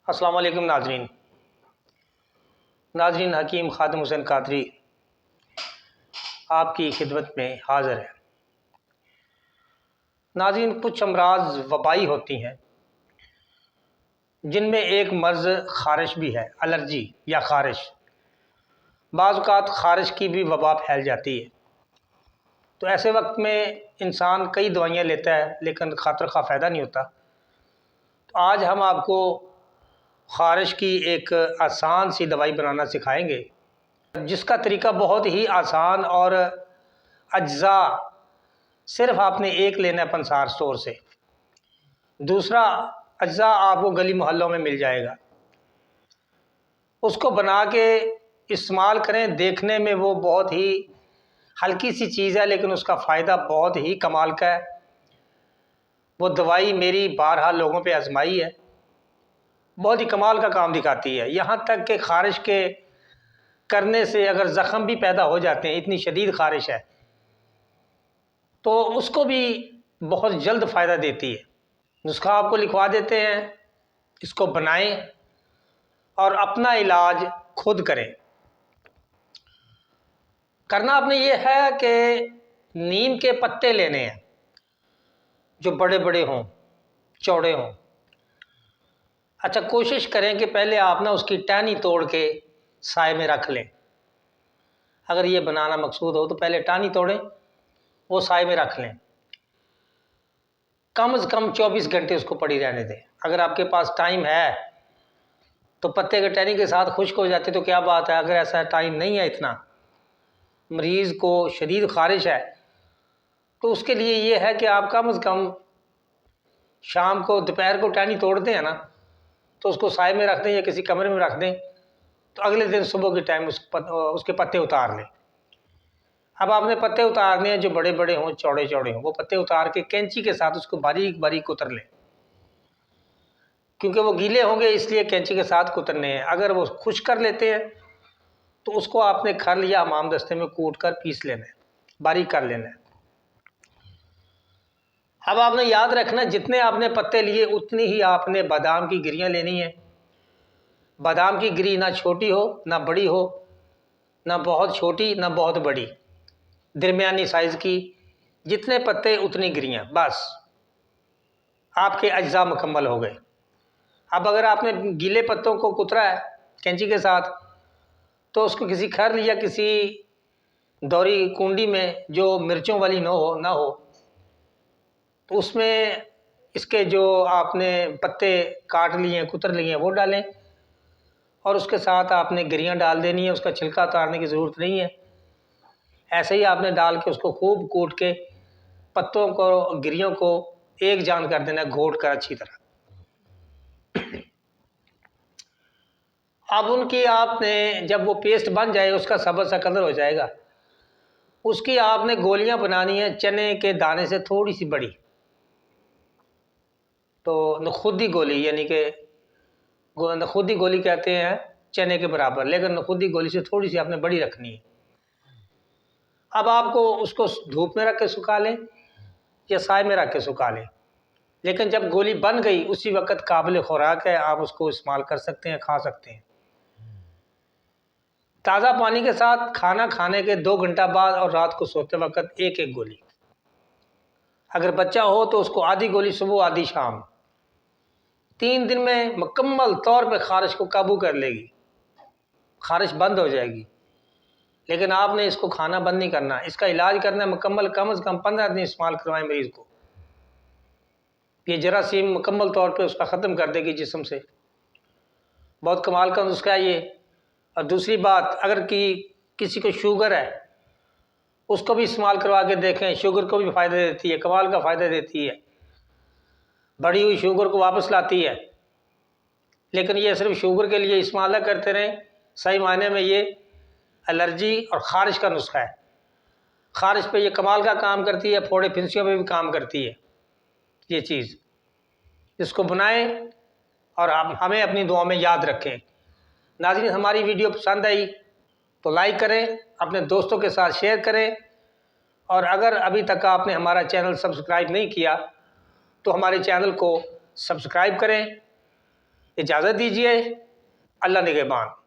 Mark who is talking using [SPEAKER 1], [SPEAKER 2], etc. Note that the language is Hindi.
[SPEAKER 1] अस्सलाम वालेकुम नाजरीन हकीम खादिम हुसैन कादरी आपकी खिदमत में हाज़िर है। नाजरीन, कुछ अमराज वबाई होती हैं जिनमें एक मर्ज़ ख़ारिश भी है, एलर्जी या ख़ारिश। बाज़ औक़ात ख़ारिश की भी वबा फैल जाती है, तो ऐसे वक्त में इंसान कई दवाइयाँ लेता है लेकिन खातर खा फ़ायदा नहीं होता। तो आज हम आपको ख़ारिश की एक आसान सी दवाई बनाना सिखाएंगे, जिसका तरीका बहुत ही आसान और अज्जा सिर्फ आपने एक लेना है पंसार स्टोर से। दूसरा अज्जा आपको गली मोहल्लों में मिल जाएगा। उसको बना के इस्तेमाल करें। देखने में वो बहुत ही हल्की सी चीज़ है लेकिन उसका फ़ायदा बहुत ही कमाल का है। वो दवाई मेरी बारहा लोगों पे आजमाई है, बहुत ही कमाल का काम दिखाती है। यहाँ तक कि ख़ारिश के करने से अगर ज़ख़म भी पैदा हो जाते हैं, इतनी शदीद ख़ारिश है, तो उसको भी बहुत जल्द फ़ायदा देती है। नुस्खा आपको लिखवा देते हैं, इसको बनाएं और अपना इलाज खुद करें। करना आपने ये है कि नीम के पत्ते लेने हैं जो बड़े बड़े हों, चौड़े हों। अच्छा, कोशिश करें कि पहले आप ना उसकी टहनी तोड़ के साए में रख लें। अगर ये बनाना मकसूद हो तो पहले टहनी तोड़ें, वो साए में रख लें। कम से कम 24 घंटे उसको पड़ी रहने दें। अगर आपके पास टाइम है तो पत्ते के टहनी के साथ खुश्क हो जाते तो क्या बात है। अगर ऐसा टाइम नहीं है, इतना मरीज़ को शदीद ख़ारिश है, तो उसके लिए ये है कि आप कम से कम शाम को दोपहर को टहनी तोड़ते हैं ना, तो उसको साए में रख दें या किसी कमरे में रख दें, तो अगले दिन सुबह के टाइम उसके पत्ते उतार लें। अब आपने पत्ते उतारने हैं जो बड़े बड़े हों, चौड़े चौड़े हों। वो पत्ते उतार के कैंची के साथ उसको बारीक बारीक कुतर लें। क्योंकि वो गीले होंगे इसलिए कैंची के साथ कुतरने हैं। अगर वो खुश्क कर लेते हैं तो उसको आपने खल या हमाम दस्ते में कूट कर पीस लेना है, बारीक कर लेना है। अब आपने याद रखना, जितने आपने पत्ते लिए उतनी ही आपने बादाम की गिरियाँ लेनी है। बादाम की गिरी ना छोटी हो ना बड़ी हो, ना बहुत छोटी ना बहुत बड़ी, दरमियानी साइज़ की। जितने पत्ते उतनी गिरियाँ, बस आपके अज्जा मुकम्मल हो गए। अब अगर आपने गीले पत्तों को कुतरा है कैंची के साथ, तो उसको किसी खर या किसी दौरी कुंडी में जो मिर्चों वाली ना हो, तो उसमें इसके जो आपने पत्ते काट लिए हैं, कुतर लिए हैं, वो डालें और उसके साथ आपने गिरियाँ डाल देनी है। उसका छिलका उतारने की ज़रूरत नहीं है। ऐसे ही आपने डाल के उसको खूब कूट के पत्तों को, गिरियों को एक जान कर देना, घोट कर अच्छी तरह। अब उनकी आपने जब वो पेस्ट बन जाए, उसका सब्ज़ सा कलर हो जाएगा, उसकी आपने गोलियां बनानी है चने के दाने से थोड़ी सी बड़ी। तो नखुदी गोली, यानी कि नखुदी गोली कहते हैं चने के बराबर, लेकिन नखुदी गोली से थोड़ी सी आपने बड़ी रखनी है। अब आपको उसको धूप में रख के सुखा लें या साए में रख के सुखा लें, लेकिन जब गोली बन गई उसी वक्त काबिल खुराक है, आप उसको इस्तेमाल कर सकते हैं, खा सकते हैं। ताज़ा पानी के साथ खाना खाने के 2 घंटा बाद और रात को सोते वक्त एक एक गोली। अगर बच्चा हो तो उसको आधी गोली सुबह, आधी शाम। 3 दिन में मुकम्मल तौर पे ख़ारिश को काबू कर लेगी, ख़ारिश बंद हो जाएगी। लेकिन आपने इसको खाना बंद नहीं करना, इसका इलाज करना है मुकम्मल। कम से कम 15 दिन इस्तेमाल करवाएं मरीज़ को। ये जरासीम मुकम्मल तौर पे उसका ख़त्म कर देगी जिस्म से। बहुत कमाल का नुस्खा है ये। और दूसरी बात, अगर किसी को शुगर है, उसको भी इस्तेमाल करवा के देखें, शुगर को भी फ़ायदा देती है, कमाल का फ़ायदा देती है। बढ़ी हुई शुगर को वापस लाती है। लेकिन ये सिर्फ शुगर के लिए इस्तेमाल ना करते रहें, सही मायने में ये एलर्जी और ख़ारिश का नुस्खा है। ख़ारिश पे ये कमाल का काम करती है, फोड़े फिंसियों पे भी काम करती है ये चीज़। इसको बनाएं और आप हमें अपनी दुआ में याद रखें। नाज़रीन, हमारी वीडियो पसंद आई तो लाइक करें, अपने दोस्तों के साथ शेयर करें, और अगर अभी तक आपने हमारा चैनल सब्सक्राइब नहीं किया तो हमारे चैनल को सब्सक्राइब करें इजाज़त दीजिए। अल्लाह निगहबान।